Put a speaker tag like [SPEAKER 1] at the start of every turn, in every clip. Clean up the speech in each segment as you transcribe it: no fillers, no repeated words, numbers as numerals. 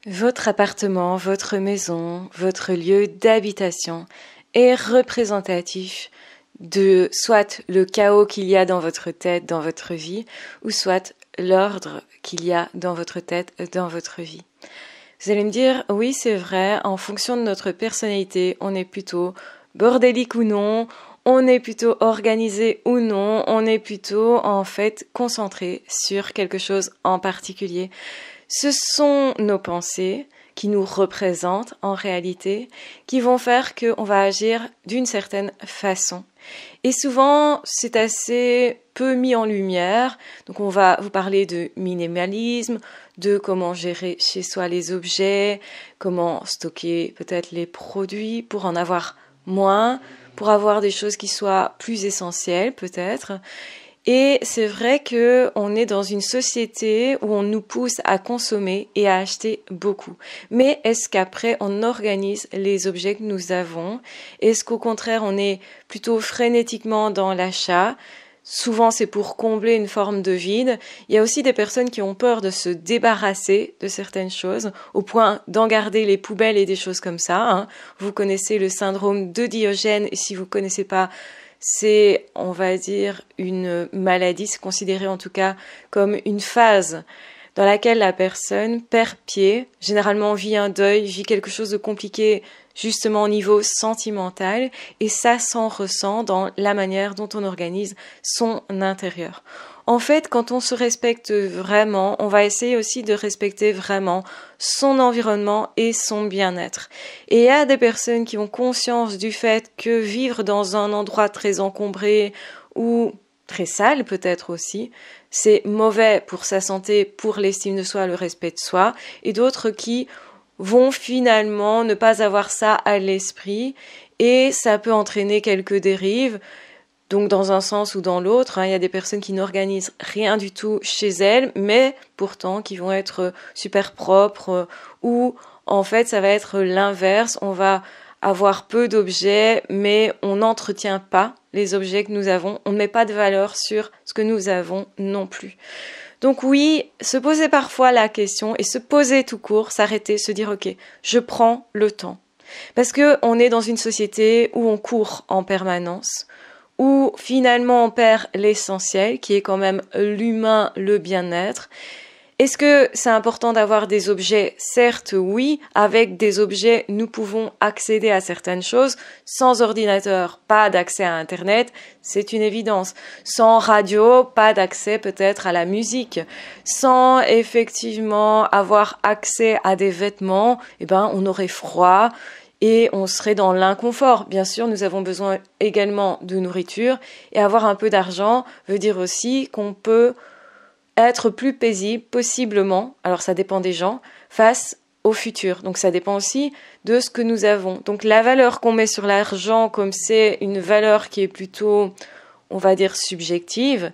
[SPEAKER 1] Votre appartement, votre maison, votre lieu d'habitation est représentatif de soit le chaos qu'il y a dans votre tête, dans votre vie, ou soit l'ordre qu'il y a dans votre tête, dans votre vie. Vous allez me dire, oui, c'est vrai, en fonction de notre personnalité, on est plutôt bordélique ou non, on est plutôt organisé ou non, on est plutôt en fait concentré sur quelque chose en particulier. Ce sont nos pensées qui nous représentent en réalité, qui vont faire qu'on va agir d'une certaine façon. Et souvent, c'est assez peu mis en lumière. Donc, on va vous parler de minimalisme, de comment gérer chez soi les objets, comment stocker peut-être les produits pour en avoir moins, pour avoir des choses qui soient plus essentielles peut-être. Et c'est vrai que on est dans une société où on nous pousse à consommer et à acheter beaucoup. Mais est-ce qu'après on organise les objets que nous avons? Est-ce qu'au contraire on est plutôt frénétiquement dans l'achat? Souvent c'est pour combler une forme de vide. Il y a aussi des personnes qui ont peur de se débarrasser de certaines choses au point d'en garder les poubelles et des choses comme ça. Vous connaissez le syndrome de Diogène et si vous connaissez pas, c'est, on va dire, une maladie, c'est considéré en tout cas comme une phase dans laquelle la personne perd pied, généralement vit un deuil, vit quelque chose de compliqué justement au niveau sentimental, et ça s'en ressent dans la manière dont on organise son intérieur. En fait, quand on se respecte vraiment, on va essayer aussi de respecter vraiment son environnement et son bien-être. Et il y a des personnes qui ont conscience du fait que vivre dans un endroit très encombré ou très sale peut-être aussi, c'est mauvais pour sa santé, pour l'estime de soi, le respect de soi, et d'autres qui vont finalement ne pas avoir ça à l'esprit, et ça peut entraîner quelques dérives. Donc dans un sens ou dans l'autre, il y a des personnes qui n'organisent rien du tout chez elles, mais pourtant qui vont être super propres, ou en fait ça va être l'inverse, on va avoir peu d'objets, mais on n'entretient pas les objets que nous avons, on ne met pas de valeur sur ce que nous avons non plus. Donc oui, se poser parfois la question, et se poser tout court, s'arrêter, se dire ok, je prends le temps. Parce que on est dans une société où on court en permanence, où finalement on perd l'essentiel, qui est quand même l'humain, le bien-être. Est-ce que c'est important d'avoir des objets? Certes, oui. Avec des objets, nous pouvons accéder à certaines choses. Sans ordinateur, pas d'accès à Internet, c'est une évidence. Sans radio, pas d'accès peut-être à la musique. Sans effectivement avoir accès à des vêtements, on aurait froid. Et on serait dans l'inconfort. Bien sûr, nous avons besoin également de nourriture. Et avoir un peu d'argent veut dire aussi qu'on peut être plus paisible, possiblement, alors ça dépend des gens, face au futur. Donc ça dépend aussi de ce que nous avons. Donc la valeur qu'on met sur l'argent, comme c'est une valeur qui est plutôt, on va dire, subjective,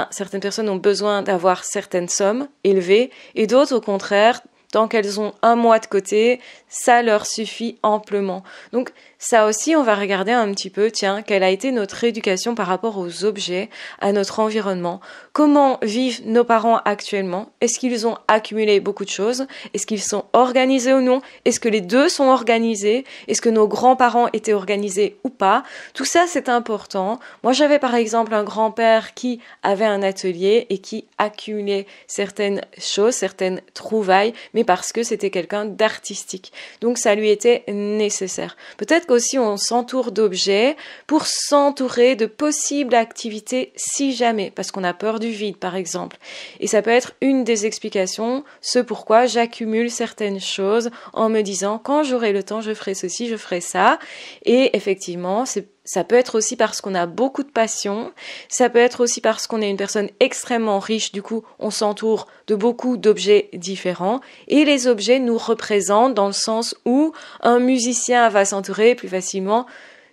[SPEAKER 1] certaines personnes ont besoin d'avoir certaines sommes élevées, et d'autres, au contraire, tant qu'elles ont un mois de côté, ça leur suffit amplement. Donc ça aussi, on va regarder un petit peu, quelle a été notre éducation par rapport aux objets, à notre environnement. Comment vivent nos parents actuellement? Est-ce qu'ils ont accumulé beaucoup de choses? Est-ce qu'ils sont organisés ou non? Est-ce que les deux sont organisés? Est-ce que nos grands-parents étaient organisés ou pas? Tout ça, c'est important. Moi, j'avais par exemple un grand-père qui avait un atelier et qui accumulait certaines choses, certaines trouvailles, mais parce que c'était quelqu'un d'artistique. Donc ça lui était nécessaire. Peut-être qu'aussi on s'entoure d'objets pour s'entourer de possibles activités si jamais, parce qu'on a peur du vide par exemple. Et ça peut être une des explications, ce pourquoi j'accumule certaines choses en me disant quand j'aurai le temps je ferai ceci, je ferai ça. Et effectivement, ça peut être aussi parce qu'on a beaucoup de passion, ça peut être aussi parce qu'on est une personne extrêmement riche, du coup on s'entoure de beaucoup d'objets différents, et les objets nous représentent dans le sens où un musicien va s'entourer plus facilement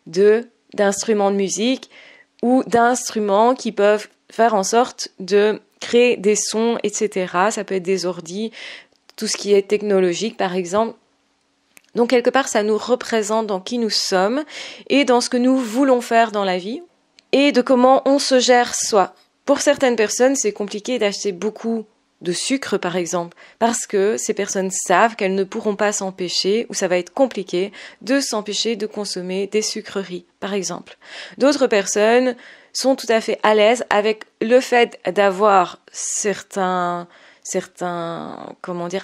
[SPEAKER 1] d'instruments de musique ou d'instruments qui peuvent faire en sorte de créer des sons, etc. Ça peut être des ordis, tout ce qui est technologique par exemple. Donc quelque part, ça nous représente dans qui nous sommes et dans ce que nous voulons faire dans la vie et de comment on se gère soi. Pour certaines personnes, c'est compliqué d'acheter beaucoup de sucre par exemple, parce que ces personnes savent qu'elles ne pourront pas s'empêcher, ou ça va être compliqué, de s'empêcher de consommer des sucreries par exemple. D'autres personnes sont tout à fait à l'aise avec le fait d'avoir certains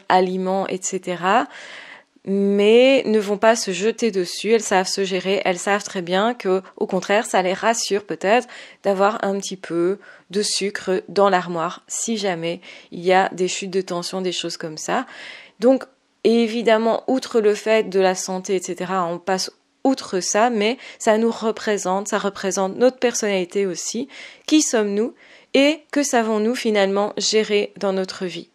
[SPEAKER 1] aliments, etc., mais ne vont pas se jeter dessus, elles savent se gérer, elles savent très bien que, au contraire, ça les rassure peut-être d'avoir un petit peu de sucre dans l'armoire, si jamais il y a des chutes de tension, des choses comme ça. Donc, évidemment, outre le fait de la santé, etc., on passe outre ça, mais ça représente notre personnalité aussi, qui sommes-nous et que savons-nous finalement gérer dans notre vie.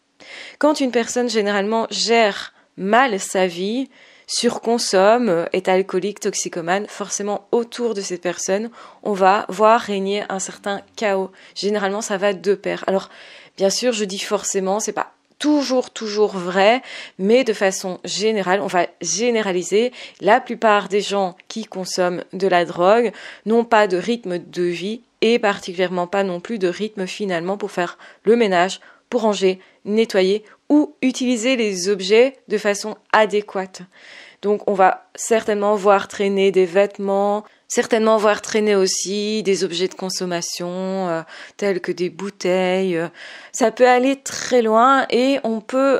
[SPEAKER 1] Quand une personne généralement gère mal sa vie, surconsomme, est alcoolique, toxicomane, forcément autour de cette personne, on va voir régner un certain chaos. Généralement, ça va de pair. Alors, bien sûr, je dis forcément, c'est pas toujours vrai, mais de façon générale, on va généraliser. La plupart des gens qui consomment de la drogue n'ont pas de rythme de vie et particulièrement pas non plus de rythme finalement pour faire le ménage, pour ranger, nettoyer ou utiliser les objets de façon adéquate. Donc on va certainement voir traîner des vêtements, certainement voir traîner aussi des objets de consommation tels que des bouteilles. Ça peut aller très loin et on peut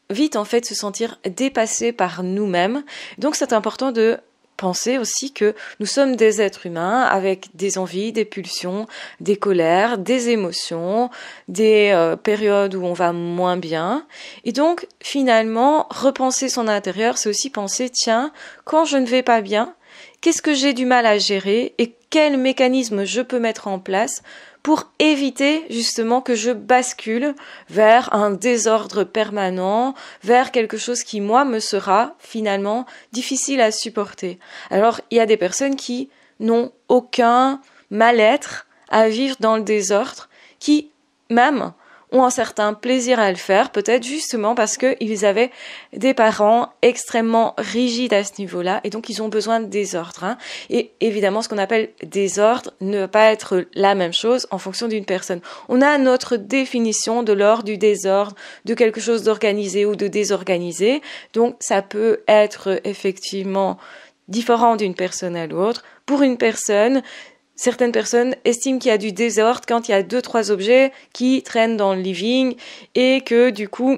[SPEAKER 1] vite en fait se sentir dépassé par nous-mêmes. Donc c'est important de penser aussi que nous sommes des êtres humains avec des envies, des pulsions, des colères, des émotions, des périodes où on va moins bien. Et donc, finalement, repenser son intérieur, c'est aussi penser, tiens, quand je ne vais pas bien, qu'est-ce que j'ai du mal à gérer et quels mécanismes je peux mettre en place pour éviter justement que je bascule vers un désordre permanent, vers quelque chose qui, moi, me sera finalement difficile à supporter. Alors, il y a des personnes qui n'ont aucun mal-être à vivre dans le désordre, qui, même, ont un certain plaisir à le faire, peut-être justement parce qu'ils avaient des parents extrêmement rigides à ce niveau-là, et donc ils ont besoin de désordre. Et évidemment, ce qu'on appelle désordre ne va pas être la même chose en fonction d'une personne. On a notre définition de l'ordre, du désordre, de quelque chose d'organisé ou de désorganisé, donc ça peut être effectivement différent d'une personne à l'autre. Pour une personne, certaines personnes estiment qu'il y a du désordre quand il y a 2-3 objets qui traînent dans le living et que du coup,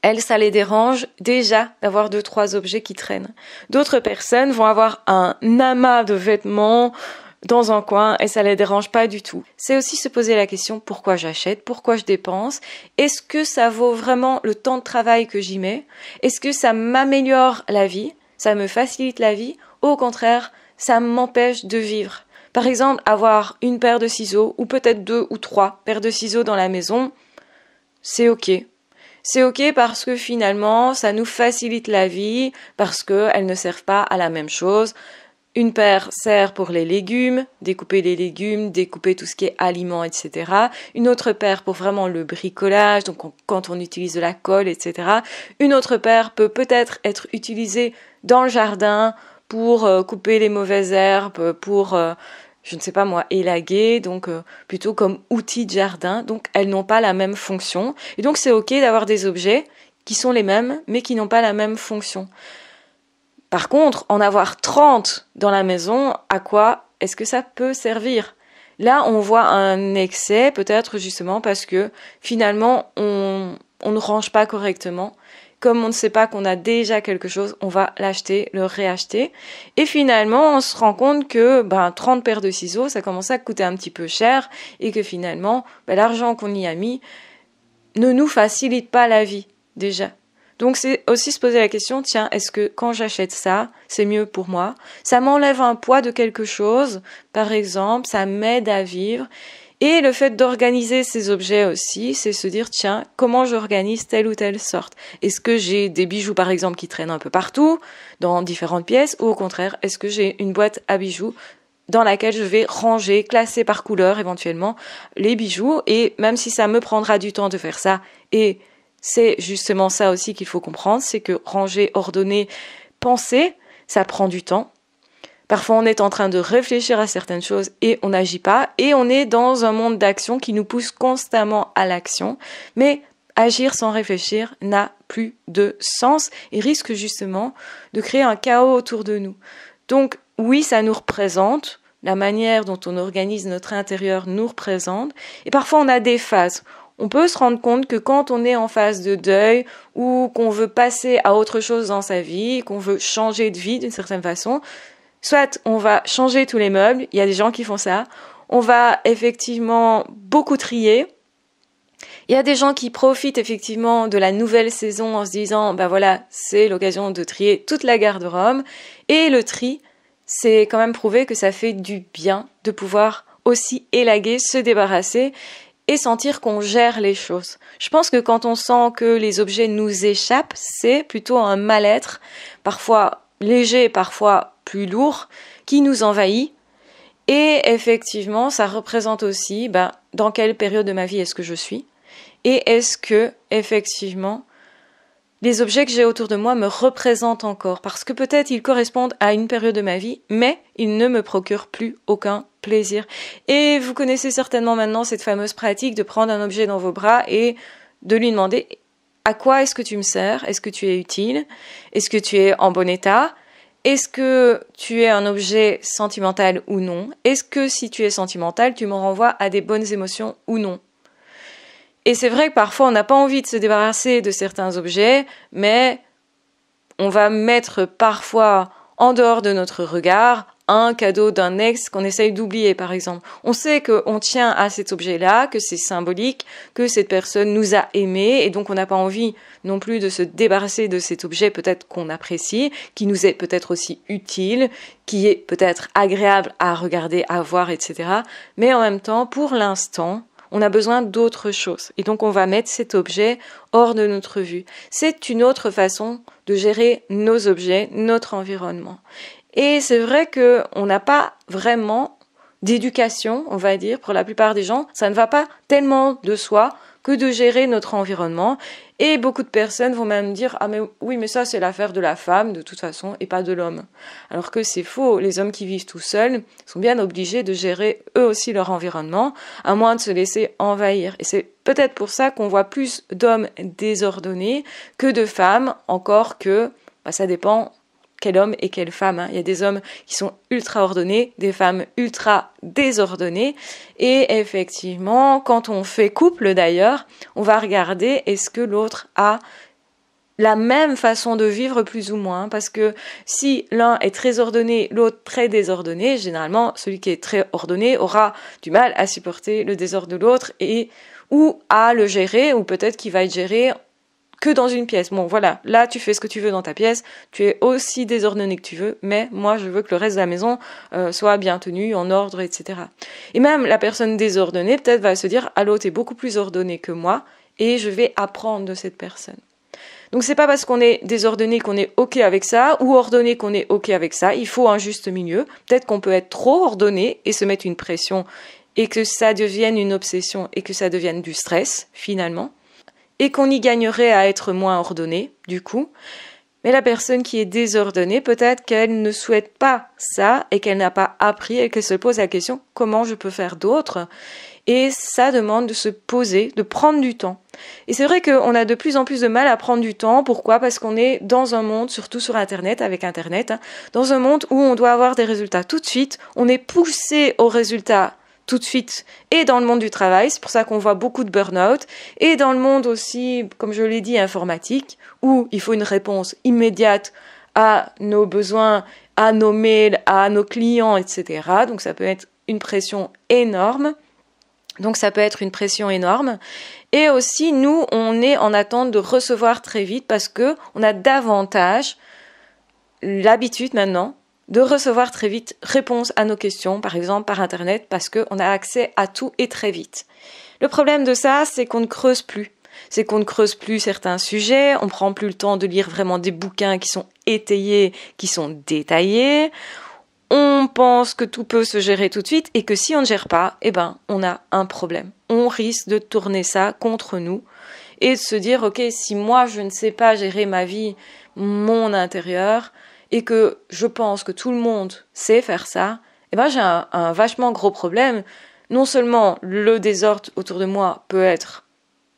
[SPEAKER 1] elles, ça les dérange déjà d'avoir 2-3 objets qui traînent. D'autres personnes vont avoir un amas de vêtements dans un coin et ça les dérange pas du tout. C'est aussi se poser la question pourquoi j'achète, pourquoi je dépense, est-ce que ça vaut vraiment le temps de travail que j'y mets, est-ce que ça m'améliore la vie, ça me facilite la vie, ou au contraire, ça m'empêche de vivre. Par exemple, avoir une paire de ciseaux, ou peut-être 2 ou 3 paires de ciseaux dans la maison, c'est ok. C'est ok parce que finalement, ça nous facilite la vie, parce qu'elles ne servent pas à la même chose. Une paire sert pour les légumes, découper les légumes, découper tout ce qui est aliments, etc. Une autre paire pour vraiment le bricolage, donc quand on utilise de la colle, etc. Une autre paire peut peut-être être utilisée dans le jardin pour couper les mauvaises herbes, pour je ne sais pas moi, élaguer, donc plutôt comme outil de jardin, donc elles n'ont pas la même fonction. Et donc c'est ok d'avoir des objets qui sont les mêmes, mais qui n'ont pas la même fonction. Par contre, en avoir 30 dans la maison, à quoi est-ce que ça peut servir ? Là, on voit un excès, peut-être justement parce que finalement, on ne range pas correctement. Comme on ne sait pas qu'on a déjà quelque chose, on va l'acheter, le réacheter. Et finalement, on se rend compte que 30 paires de ciseaux, ça commence à coûter un petit peu cher et que finalement, l'argent qu'on y a mis ne nous facilite pas la vie, déjà. Donc c'est aussi se poser la question, tiens, est-ce que quand j'achète ça, c'est mieux pour moi ? Ça m'enlève un poids de quelque chose, par exemple, ça m'aide à vivre. Et le fait d'organiser ces objets aussi, c'est se dire, tiens, comment j'organise telle ou telle sorte ? Est-ce que j'ai des bijoux, par exemple, qui traînent un peu partout, dans différentes pièces, ou au contraire, est-ce que j'ai une boîte à bijoux dans laquelle je vais ranger, classer par couleur, éventuellement, les bijoux, et même si ça me prendra du temps de faire ça, et c'est justement ça aussi qu'il faut comprendre, c'est que ranger, ordonner, penser, ça prend du temps. Parfois, on est en train de réfléchir à certaines choses et on n'agit pas. Et on est dans un monde d'action qui nous pousse constamment à l'action. Mais agir sans réfléchir n'a plus de sens et risque justement de créer un chaos autour de nous. Donc oui, ça nous représente, la manière dont on organise notre intérieur nous représente, et parfois on a des phases. On peut se rendre compte que quand on est en phase de deuil ou qu'on veut passer à autre chose dans sa vie, qu'on veut changer de vie d'une certaine façon, soit on va changer tous les meubles, il y a des gens qui font ça, on va effectivement beaucoup trier. Il y a des gens qui profitent effectivement de la nouvelle saison en se disant, ben voilà, c'est l'occasion de trier toute la garde-robe. Et le tri, c'est quand même prouvé que ça fait du bien de pouvoir aussi élaguer, se débarrasser et sentir qu'on gère les choses. Je pense que quand on sent que les objets nous échappent, c'est plutôt un mal-être, parfois léger, parfois plus lourd, qui nous envahit. Et effectivement, ça représente aussi dans quelle période de ma vie est-ce que je suis et est-ce que, effectivement, les objets que j'ai autour de moi me représentent encore. Parce que peut-être ils correspondent à une période de ma vie, mais ils ne me procurent plus aucun plaisir. Et vous connaissez certainement maintenant cette fameuse pratique de prendre un objet dans vos bras et de lui demander à quoi est-ce que tu me sers ? Est-ce que tu es utile ? Est-ce que tu es en bon état ? Est-ce que tu es un objet sentimental ou non ? Est-ce que si tu es sentimental, tu me renvoies à des bonnes émotions ou non ? Et c'est vrai que parfois on n'a pas envie de se débarrasser de certains objets, mais on va mettre parfois en dehors de notre regard un cadeau d'un ex qu'on essaye d'oublier par exemple. On sait qu'on tient à cet objet-là, que c'est symbolique, que cette personne nous a aimés et donc on n'a pas envie non plus de se débarrasser de cet objet peut-être qu'on apprécie, qui nous est peut-être aussi utile, qui est peut-être agréable à regarder, à voir, etc. Mais en même temps, pour l'instant, on a besoin d'autre chose. Et donc, on va mettre cet objet hors de notre vue. C'est une autre façon de gérer nos objets, notre environnement. Et c'est vrai qu'on n'a pas vraiment d'éducation, on va dire, pour la plupart des gens. Ça ne va pas tellement de soi que de gérer notre environnement. Et beaucoup de personnes vont même dire « Ah mais oui, mais ça c'est l'affaire de la femme de toute façon et pas de l'homme ». Alors que c'est faux, les hommes qui vivent tout seuls sont bien obligés de gérer eux aussi leur environnement, à moins de se laisser envahir. Et c'est peut-être pour ça qu'on voit plus d'hommes désordonnés que de femmes, encore que ça dépend quel homme et quelle femme. Il y a des hommes qui sont ultra ordonnés, des femmes ultra désordonnées. Et effectivement, quand on fait couple d'ailleurs, on va regarder est-ce que l'autre a la même façon de vivre plus ou moins. Parce que si l'un est très ordonné, l'autre très désordonné, généralement celui qui est très ordonné aura du mal à supporter le désordre de l'autre et ou à le gérer, ou peut-être qu'il va être géré que dans une pièce. Bon, voilà, là, tu fais ce que tu veux dans ta pièce, tu es aussi désordonné que tu veux, mais moi, je veux que le reste de la maison soit bien tenu, en ordre, etc. Et même la personne désordonnée, peut-être, va se dire, ah, l'autre est beaucoup plus ordonné que moi, et je vais apprendre de cette personne. Donc, c'est pas parce qu'on est désordonné qu'on est OK avec ça, ou ordonné qu'on est OK avec ça. Il faut un juste milieu. Peut-être qu'on peut être trop ordonné et se mettre une pression, et que ça devienne une obsession, et que ça devienne du stress, finalement. Et qu'on y gagnerait à être moins ordonné, du coup. Mais la personne qui est désordonnée, peut-être qu'elle ne souhaite pas ça et qu'elle n'a pas appris et qu'elle se pose la question « Comment je peux faire d'autre ?» Et ça demande de se poser, de prendre du temps. Et c'est vrai qu'on a de plus en plus de mal à prendre du temps. Pourquoi ? Parce qu'on est dans un monde, surtout sur Internet, avec Internet, dans un monde où on doit avoir des résultats tout de suite. On est poussé aux résultats tout de suite, et dans le monde du travail, c'est pour ça qu'on voit beaucoup de burn-out, et dans le monde aussi, comme je l'ai dit, informatique, où il faut une réponse immédiate à nos besoins, à nos mails, à nos clients, etc. Donc ça peut être une pression énorme. Et aussi, nous, on est en attente de recevoir très vite parce que on a davantage l'habitude maintenant de recevoir très vite réponse à nos questions, par exemple par Internet, parce qu'on a accès à tout et très vite. Le problème de ça, c'est qu'on ne creuse plus. C'est qu'on ne creuse plus certains sujets, on prend plus le temps de lire vraiment des bouquins qui sont étayés, qui sont détaillés. On pense que tout peut se gérer tout de suite et que si on ne gère pas, on a un problème. On risque de tourner ça contre nous et de se dire, ok, si moi je ne sais pas gérer ma vie, mon intérieur, et que je pense que tout le monde sait faire ça, j'ai un vachement gros problème. Non seulement le désordre autour de moi peut être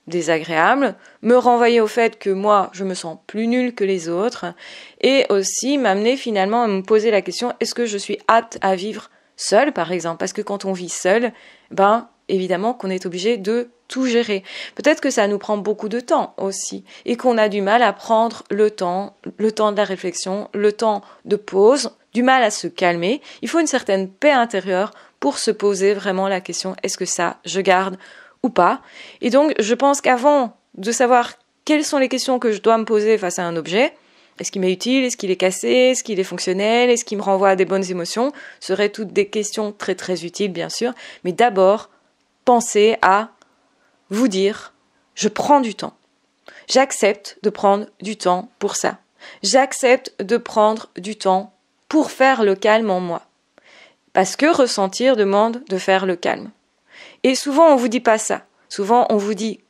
[SPEAKER 1] désagréable, me renvoyer au fait que moi, je me sens plus nulle que les autres, et aussi m'amener finalement à me poser la question, est-ce que je suis apte à vivre seule, par exemple? Parce que quand on vit seul, évidemment qu'on est obligé de tout gérer. Peut-être que ça nous prend beaucoup de temps aussi, et qu'on a du mal à prendre le temps de la réflexion, le temps de pause, du mal à se calmer. Il faut une certaine paix intérieure pour se poser vraiment la question, est-ce que ça, je garde ou pas? Et donc, je pense qu'avant de savoir quelles sont les questions que je dois me poser face à un objet, est-ce qu'il m'est utile, est-ce qu'il est cassé, est-ce qu'il est fonctionnel, est-ce qu'il me renvoie à des bonnes émotions, seraient toutes des questions très très utiles bien sûr, mais d'abord, pensez à vous dire, je prends du temps. J'accepte de prendre du temps pour ça. J'accepte de prendre du temps pour faire le calme en moi. Parce que ressentir demande de faire le calme. Et souvent, on vous dit pas ça. Souvent, on vous dit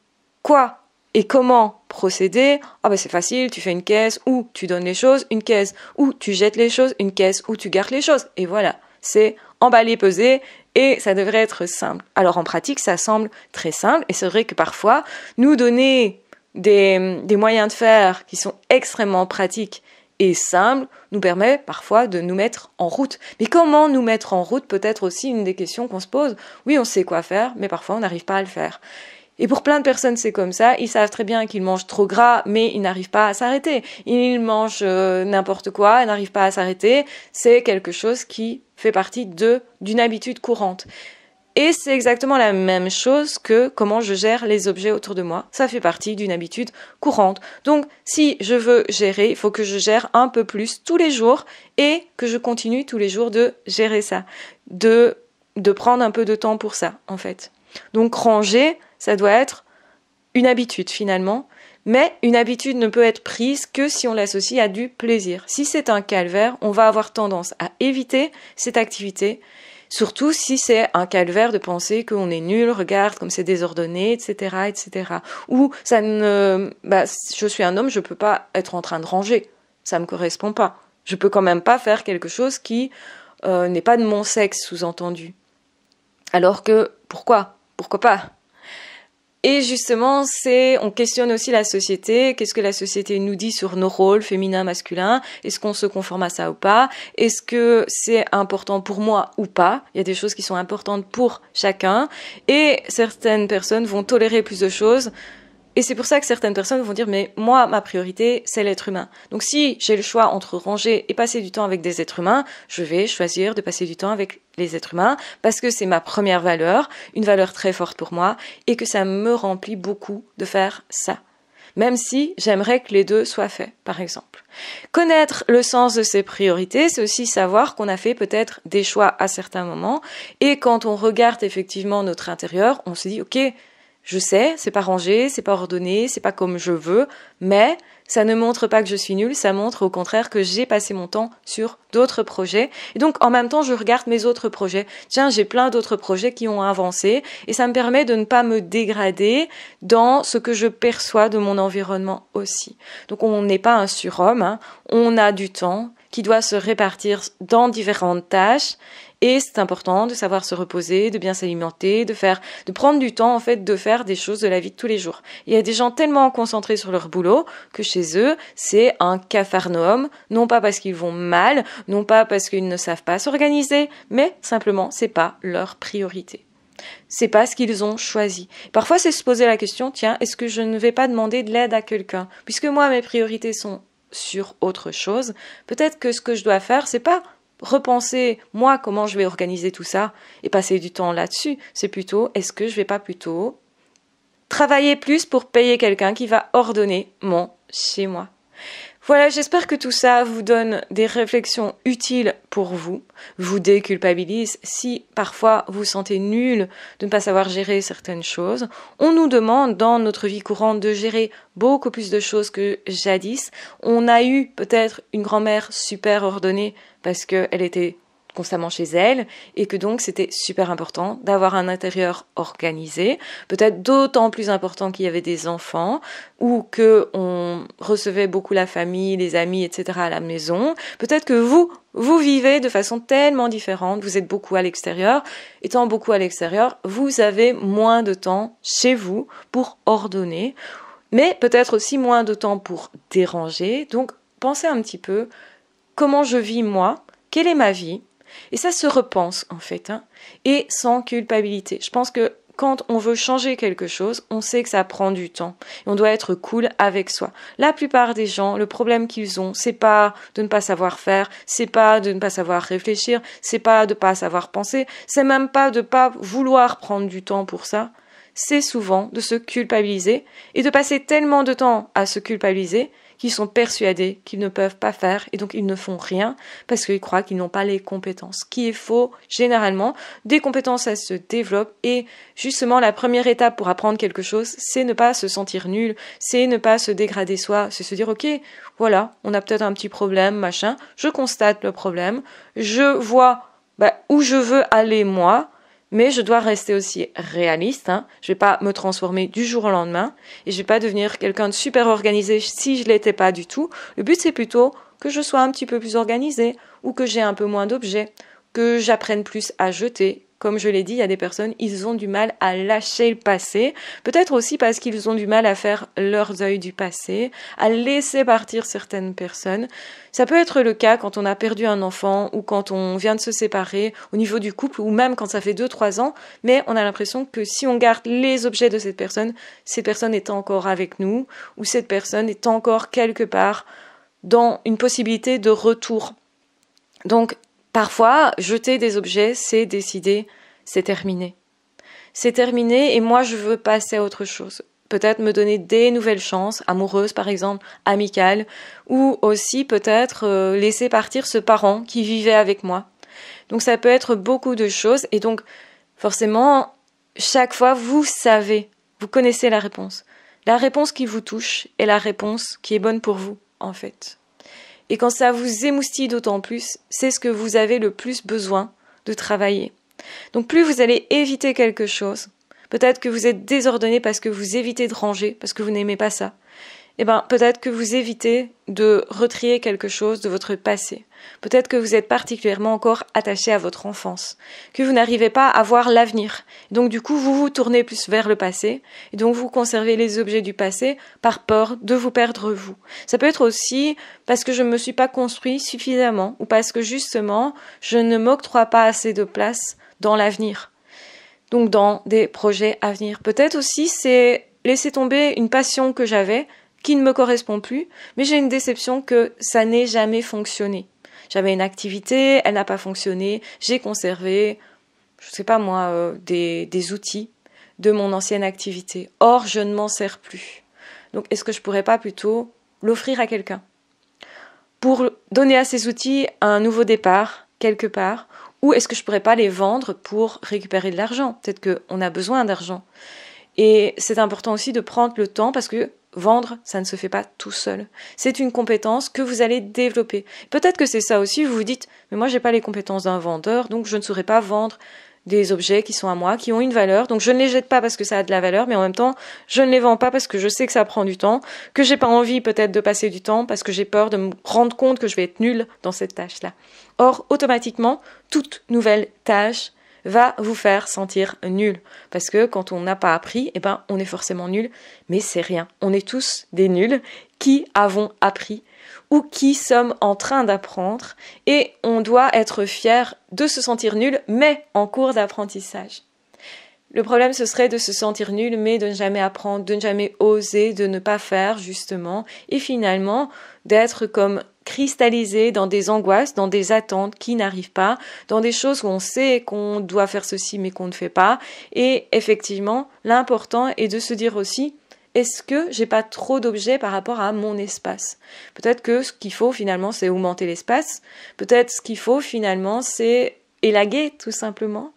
[SPEAKER 1] quoi et comment procéder. C'est facile, tu fais une caisse où tu donnes les choses, une caisse où tu jettes les choses, une caisse où tu gardes les choses. Et voilà, c'est emballer, peser, et ça devrait être simple. Alors en pratique, ça semble très simple, et c'est vrai que parfois, nous donner des moyens de faire qui sont extrêmement pratiques et simples nous permet parfois de nous mettre en route. Mais comment nous mettre en route peut être aussi une des questions qu'on se pose. Oui, on sait quoi faire, mais parfois on n'arrive pas à le faire. Et pour plein de personnes, c'est comme ça. Ils savent très bien qu'ils mangent trop gras, mais ils n'arrivent pas à s'arrêter. Ils mangent n'importe quoi, ils n'arrivent pas à s'arrêter. C'est quelque chose qui fait partie d'une habitude courante. Et c'est exactement la même chose que comment je gère les objets autour de moi. Ça fait partie d'une habitude courante. Donc, si je veux gérer, il faut que je gère un peu plus tous les jours et que je continue tous les jours de gérer ça. De prendre un peu de temps pour ça, en fait. Donc, ranger, ça doit être une habitude, finalement. Mais une habitude ne peut être prise que si on l'associe à du plaisir. Si c'est un calvaire, on va avoir tendance à éviter cette activité. Surtout si c'est un calvaire de penser qu'on est nul, regarde comme c'est désordonné, etc., etc. Ou je suis un homme, je peux pas être en train de ranger. Ça me correspond pas. Je peux quand même pas faire quelque chose qui n'est pas de mon sexe, sous-entendu. Alors que, pourquoi pas? Et justement, on questionne aussi la société. Qu'est-ce que la société nous dit sur nos rôles féminins, masculins? Est-ce qu'on se conforme à ça ou pas? Est-ce que c'est important pour moi ou pas? Il y a des choses qui sont importantes pour chacun. Et certaines personnes vont tolérer plus de choses. Et c'est pour ça que certaines personnes vont dire, mais moi, ma priorité, c'est l'être humain. Donc si j'ai le choix entre ranger et passer du temps avec des êtres humains, je vais choisir de passer du temps avec les êtres humains parce que c'est ma première valeur, une valeur très forte pour moi et que ça me remplit beaucoup de faire ça. Même si j'aimerais que les deux soient faits, par exemple. Connaître le sens de ses priorités, c'est aussi savoir qu'on a fait peut-être des choix à certains moments et quand on regarde effectivement notre intérieur, on se dit, ok, je sais, c'est pas rangé, c'est pas ordonné, c'est pas comme je veux, mais ça ne montre pas que je suis nulle, ça montre au contraire que j'ai passé mon temps sur d'autres projets. Et donc, en même temps, je regarde mes autres projets. Tiens, j'ai plein d'autres projets qui ont avancé et ça me permet de ne pas me dégrader dans ce que je perçois de mon environnement aussi. Donc, on n'est pas un surhomme, on a du temps qui doit se répartir dans différentes tâches. Et c'est important de savoir se reposer, de bien s'alimenter, de prendre du temps, en fait, de faire des choses de la vie de tous les jours. Il y a des gens tellement concentrés sur leur boulot que chez eux, c'est un capharnaüm, non pas parce qu'ils vont mal, non pas parce qu'ils ne savent pas s'organiser, mais simplement, c'est pas leur priorité. C'est pas ce qu'ils ont choisi. Parfois, c'est se poser la question, tiens, est-ce que je ne vais pas demander de l'aide à quelqu'un? Puisque moi, mes priorités sont sur autre chose, peut-être que ce que je dois faire, c'est pas repenser, moi, comment je vais organiser tout ça et passer du temps là-dessus. C'est plutôt, est-ce que je vais pas plutôt travailler plus pour payer quelqu'un qui va ordonner mon chez moi? Voilà, j'espère que tout ça vous donne des réflexions utiles pour vous déculpabilise si parfois vous sentez nul de ne pas savoir gérer certaines choses. On nous demande dans notre vie courante de gérer beaucoup plus de choses que jadis. On a eu peut-être une grand-mère super ordonnée parce qu'elle était constamment chez elle et que donc c'était super important d'avoir un intérieur organisé, peut-être d'autant plus important qu'il y avait des enfants ou que on recevait beaucoup la famille, les amis, etc. à la maison. Peut-être que vous vivez de façon tellement différente, vous êtes beaucoup à l'extérieur. Étant beaucoup à l'extérieur, vous avez moins de temps chez vous pour ordonner, mais peut-être aussi moins de temps pour déranger. Donc pensez un petit peu comment je vis moi, quelle est ma vie. Et ça se repense en fait, et sans culpabilité. Je pense que quand on veut changer quelque chose, on sait que ça prend du temps. Et on doit être cool avec soi. La plupart des gens, le problème qu'ils ont, c'est pas de ne pas savoir faire, c'est pas de ne pas savoir réfléchir, c'est pas de ne pas savoir penser, c'est même pas de pas vouloir prendre du temps pour ça. C'est souvent de se culpabiliser et de passer tellement de temps à se culpabiliser qu'ils sont persuadés qu'ils ne peuvent pas faire et donc ils ne font rien parce qu'ils croient qu'ils n'ont pas les compétences. Ce qui est faux, généralement, des compétences elles se développent et justement la première étape pour apprendre quelque chose, c'est ne pas se sentir nul, c'est ne pas se dégrader soi, c'est se dire ok, voilà, on a peut-être un petit problème, machin, je constate le problème, je vois où je veux aller moi, mais je dois rester aussi réaliste, Je vais pas me transformer du jour au lendemain et je vais pas devenir quelqu'un de super organisé si je l'étais pas du tout. Le but c'est plutôt que je sois un petit peu plus organisé ou que j'ai un peu moins d'objets, que j'apprenne plus à jeter. Comme je l'ai dit, il y a des personnes, ils ont du mal à lâcher le passé, peut-être aussi parce qu'ils ont du mal à faire leur deuil du passé, à laisser partir certaines personnes. Ça peut être le cas quand on a perdu un enfant ou quand on vient de se séparer au niveau du couple ou même quand ça fait 2-3 ans, mais on a l'impression que si on garde les objets de cette personne est encore avec nous ou cette personne est encore quelque part dans une possibilité de retour. Donc, parfois, jeter des objets, c'est décider, c'est terminé. C'est terminé et moi, je veux passer à autre chose. Peut-être me donner des nouvelles chances, amoureuses par exemple, amicales, ou aussi peut-être laisser partir ce parent qui vivait avec moi. Donc ça peut être beaucoup de choses et donc forcément, chaque fois, vous savez, vous connaissez la réponse. La réponse qui vous touche est la réponse qui est bonne pour vous, en fait. Et quand ça vous émoustille d'autant plus, c'est ce que vous avez le plus besoin de travailler. Donc plus vous allez éviter quelque chose, peut-être que vous êtes désordonné parce que vous évitez de ranger, parce que vous n'aimez pas ça, peut-être que vous évitez de retrier quelque chose de votre passé. Peut-être que vous êtes particulièrement encore attaché à votre enfance, que vous n'arrivez pas à voir l'avenir. Donc du coup, vous vous tournez plus vers le passé, et donc vous conservez les objets du passé par peur de vous perdre vous. Ça peut être aussi parce que je ne me suis pas construit suffisamment, ou parce que justement, je ne m'octroie pas assez de place dans l'avenir. Donc dans des projets à venir. Peut-être aussi c'est laisser tomber une passion que j'avais, qui ne me correspond plus, mais j'ai une déception que ça n'ait jamais fonctionné. J'avais une activité, elle n'a pas fonctionné, j'ai conservé, je sais pas moi, des outils de mon ancienne activité. Or, je ne m'en sers plus. Donc, est-ce que je pourrais pas plutôt l'offrir à quelqu'un pour donner à ces outils un nouveau départ, quelque part, ou est-ce que je pourrais pas les vendre pour récupérer de l'argent? Peut-être qu'on a besoin d'argent. Et c'est important aussi de prendre le temps parce que vendre, ça ne se fait pas tout seul. C'est une compétence que vous allez développer. Peut-être que c'est ça aussi, vous vous dites, mais moi j'ai pas les compétences d'un vendeur, donc je ne saurais pas vendre des objets qui sont à moi, qui ont une valeur, donc je ne les jette pas parce que ça a de la valeur, mais en même temps, je ne les vends pas parce que je sais que ça prend du temps, que j'ai pas envie peut-être de passer du temps, parce que j'ai peur de me rendre compte que je vais être nulle dans cette tâche-là. Or, automatiquement, toute nouvelle tâche va vous faire sentir nul. Parce que quand on n'a pas appris, on est forcément nul, mais c'est rien. On est tous des nuls qui avons appris ou qui sommes en train d'apprendre et on doit être fier de se sentir nul, mais en cours d'apprentissage. Le problème, ce serait de se sentir nul, mais de ne jamais apprendre, de ne jamais oser, de ne pas faire, justement, et finalement, d'être comme cristallisé dans des angoisses, dans des attentes qui n'arrivent pas, dans des choses où on sait qu'on doit faire ceci, mais qu'on ne fait pas. Et effectivement, l'important est de se dire aussi, est-ce que j'ai pas trop d'objets par rapport à mon espace? Peut-être que ce qu'il faut finalement, c'est augmenter l'espace. Peut-être ce qu'il faut finalement, c'est élaguer, tout simplement.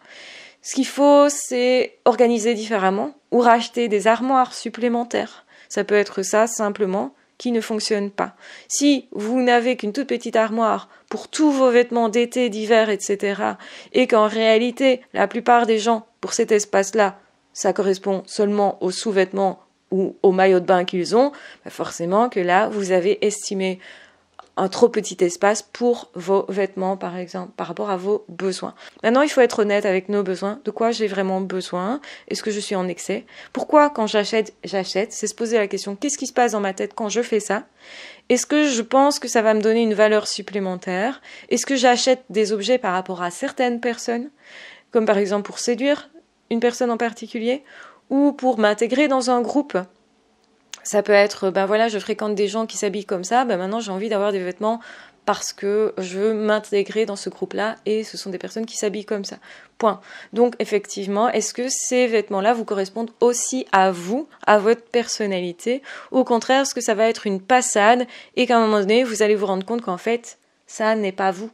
[SPEAKER 1] Ce qu'il faut, c'est organiser différemment ou racheter des armoires supplémentaires. Ça peut être ça simplement. qui ne fonctionne pas. Si vous n'avez qu'une toute petite armoire pour tous vos vêtements d'été, d'hiver, etc., et qu'en réalité, la plupart des gens, pour cet espace-là, ça correspond seulement aux sous-vêtements ou aux maillots de bain qu'ils ont, forcément que là, vous avez estimé un trop petit espace pour vos vêtements, par exemple, par rapport à vos besoins. Maintenant, il faut être honnête avec nos besoins. De quoi j'ai vraiment besoin? Est-ce que je suis en excès? Pourquoi, quand j'achète? C'est se poser la question, qu'est-ce qui se passe dans ma tête quand je fais ça? Est-ce que je pense que ça va me donner une valeur supplémentaire? Est-ce que j'achète des objets par rapport à certaines personnes? Comme par exemple pour séduire une personne en particulier? Ou pour m'intégrer dans un groupe? Ça peut être, je fréquente des gens qui s'habillent comme ça, maintenant j'ai envie d'avoir des vêtements parce que je veux m'intégrer dans ce groupe-là et ce sont des personnes qui s'habillent comme ça. Point. Donc effectivement, est-ce que ces vêtements-là vous correspondent aussi à vous, à votre personnalité, ou au contraire, est-ce que ça va être une passade et qu'à un moment donné, vous allez vous rendre compte qu'en fait, ça n'est pas vous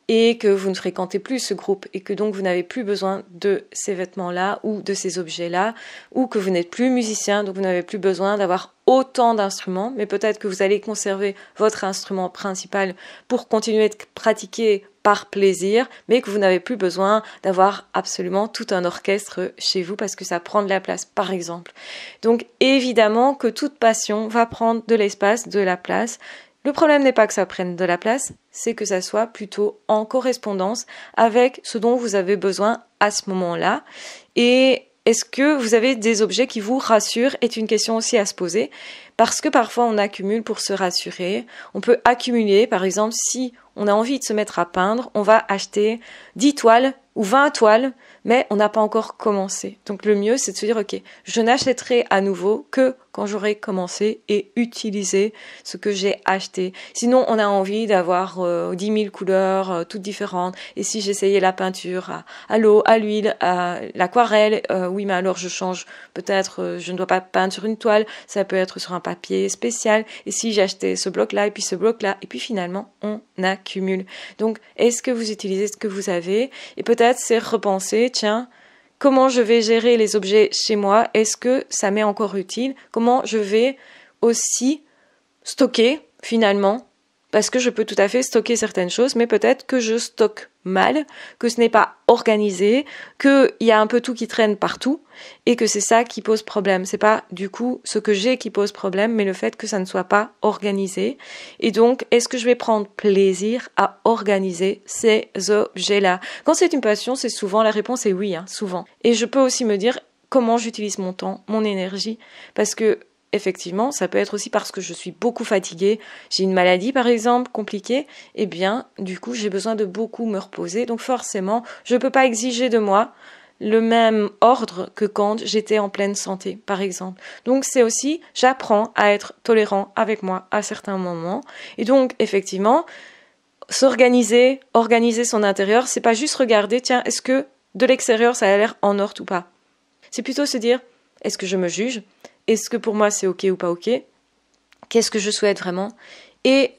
[SPEAKER 1] et que vous ne fréquentez plus ce groupe et que donc vous n'avez plus besoin de ces vêtements-là ou de ces objets-là, ou que vous n'êtes plus musicien, donc vous n'avez plus besoin d'avoir autant d'instruments, mais peut-être que vous allez conserver votre instrument principal pour continuer de pratiquer par plaisir, mais que vous n'avez plus besoin d'avoir absolument tout un orchestre chez vous parce que ça prend de la place, par exemple. Donc évidemment que toute passion va prendre de l'espace, de la place. Le problème n'est pas que ça prenne de la place, c'est que ça soit plutôt en correspondance avec ce dont vous avez besoin à ce moment-là. Et est-ce que vous avez des objets qui vous rassurent est une question aussi à se poser, parce que parfois on accumule pour se rassurer. On peut accumuler, par exemple, si on a envie de se mettre à peindre, on va acheter 10 toiles ou 20 toiles, mais on n'a pas encore commencé. Donc le mieux, c'est de se dire, ok, je n'achèterai à nouveau que quand j'aurai commencé et utilisé ce que j'ai acheté. Sinon, on a envie d'avoir 10 000 couleurs toutes différentes. Et si j'essayais la peinture à l'eau, à l'huile, à l'aquarelle, oui, mais alors je change. Peut-être, je ne dois pas peindre sur une toile, ça peut être sur un papier spécial. Et si j'achetais ce bloc-là, et puis ce bloc-là, et puis finalement, on accumule. Donc, est-ce que vous utilisez ce que vous avez? Et peut-être, c'est repenser, tiens, comment je vais gérer les objets chez moi? Est-ce que ça m'est encore utile? Comment je vais aussi stocker finalement? Parce que je peux tout à fait stocker certaines choses, mais peut-être que je stocke mal, que ce n'est pas organisé, qu'il y a un peu tout qui traîne partout, et que c'est ça qui pose problème. C'est pas du coup ce que j'ai qui pose problème, mais le fait que ça ne soit pas organisé. Et donc, est-ce que je vais prendre plaisir à organiser ces objets-là? Quand c'est une passion, c'est souvent, la réponse est oui, souvent. Et je peux aussi me dire comment j'utilise mon temps, mon énergie, parce que effectivement, ça peut être aussi parce que je suis beaucoup fatiguée, j'ai une maladie par exemple compliquée, et bien du coup j'ai besoin de beaucoup me reposer, donc forcément je ne peux pas exiger de moi le même ordre que quand j'étais en pleine santé par exemple. Donc c'est aussi, j'apprends à être tolérant avec moi à certains moments, et donc effectivement, s'organiser, organiser son intérieur, c'est pas juste regarder, tiens, est-ce que de l'extérieur ça a l'air en ordre ou pas. C'est plutôt se dire, est-ce que je me juge? Est-ce que pour moi c'est ok ou pas ok? Qu'est-ce que je souhaite vraiment? Et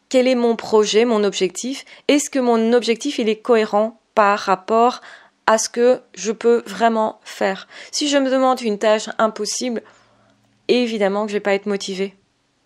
[SPEAKER 1] quel est mon projet, mon objectif? Est-ce que mon objectif il est cohérent par rapport à ce que je peux vraiment faire? Si je me demande une tâche impossible, évidemment que je vais pas être motivée.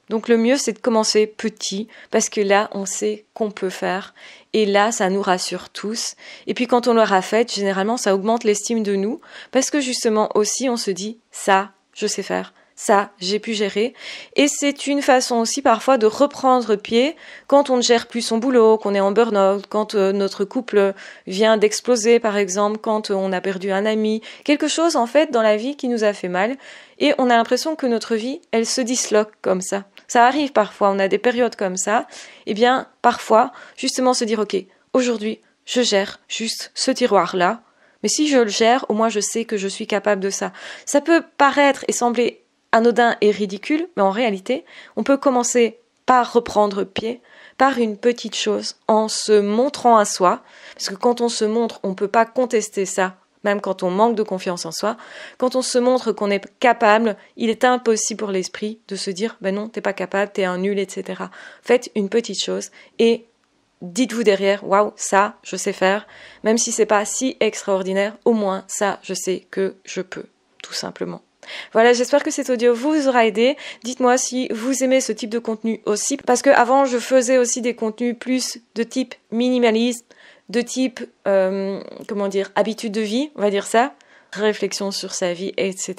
[SPEAKER 1] Donc le mieux c'est de commencer petit, parce que là on sait qu'on peut faire, et là ça nous rassure tous. Et puis quand on l'aura fait, généralement ça augmente l'estime de nous, parce que justement aussi on se dit ça, je sais faire, ça, j'ai pu gérer. Et c'est une façon aussi parfois de reprendre pied quand on ne gère plus son boulot, qu'on est en burn-out, quand notre couple vient d'exploser par exemple, quand on a perdu un ami, quelque chose en fait dans la vie qui nous a fait mal, et on a l'impression que notre vie, elle se disloque comme ça. Ça arrive parfois, on a des périodes comme ça, et bien parfois, justement se dire ok, aujourd'hui, je gère juste ce tiroir-là, mais si je le gère, au moins je sais que je suis capable de ça. Ça peut paraître et sembler anodin et ridicule, mais en réalité, on peut commencer par reprendre pied, par une petite chose, en se montrant à soi, parce que quand on se montre, on ne peut pas contester ça, même quand on manque de confiance en soi. Quand on se montre qu'on est capable, il est impossible pour l'esprit de se dire « ben non, t'es pas capable, t'es un nul, etc. » Faites une petite chose et dites-vous derrière, waouh, ça, je sais faire, même si c'est pas si extraordinaire, au moins ça, je sais que je peux, tout simplement. Voilà, j'espère que cet audio vous aura aidé. Dites-moi si vous aimez ce type de contenu aussi, parce que avant je faisais aussi des contenus plus de type minimaliste, de type, habitude de vie, on va dire ça, réflexion sur sa vie, etc.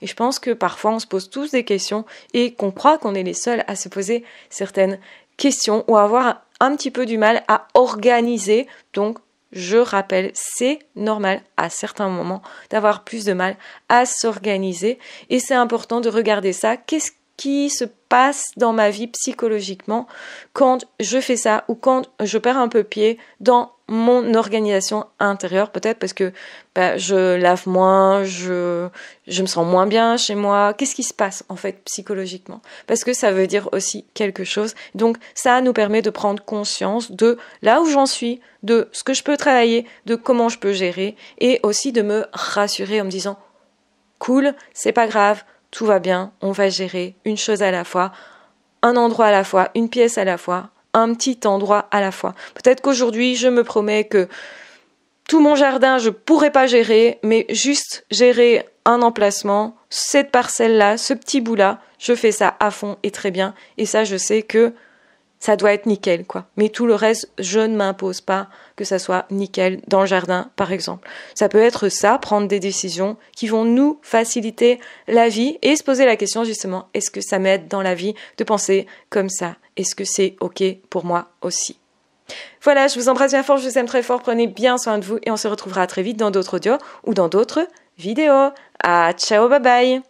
[SPEAKER 1] Et je pense que parfois on se pose tous des questions et qu'on croit qu'on est les seuls à se poser certaines questions ou à avoir un petit peu du mal à organiser. Donc, je rappelle, c'est normal à certains moments d'avoir plus de mal à s'organiser et c'est important de regarder ça. Qu'est-ce qui se passe dans ma vie psychologiquement quand je fais ça ou quand je perds un peu pied dans mon organisation intérieure, peut-être parce que je lave moins, je me sens moins bien chez moi. Qu'est-ce qui se passe en fait psychologiquement? Parce que ça veut dire aussi quelque chose. Donc ça nous permet de prendre conscience de là où j'en suis, de ce que je peux travailler, de comment je peux gérer et aussi de me rassurer en me disant cool, c'est pas grave, tout va bien, on va gérer une chose à la fois, un endroit à la fois, une pièce à la fois, un petit endroit à la fois. Peut-être qu'aujourd'hui, je me promets que tout mon jardin, je pourrais pas gérer, mais juste gérer un emplacement, cette parcelle-là, ce petit bout-là, je fais ça à fond et très bien. Et ça, je sais que ça doit être nickel, quoi. Mais tout le reste, je ne m'impose pas que ça soit nickel dans le jardin, par exemple. Ça peut être ça, prendre des décisions qui vont nous faciliter la vie et se poser la question, justement, est-ce que ça m'aide dans la vie de penser comme ça? Est-ce que c'est OK pour moi aussi? Voilà, je vous embrasse bien fort, je vous aime très fort, prenez bien soin de vous et on se retrouvera très vite dans d'autres audios ou dans d'autres vidéos. Ah, ciao, bye bye!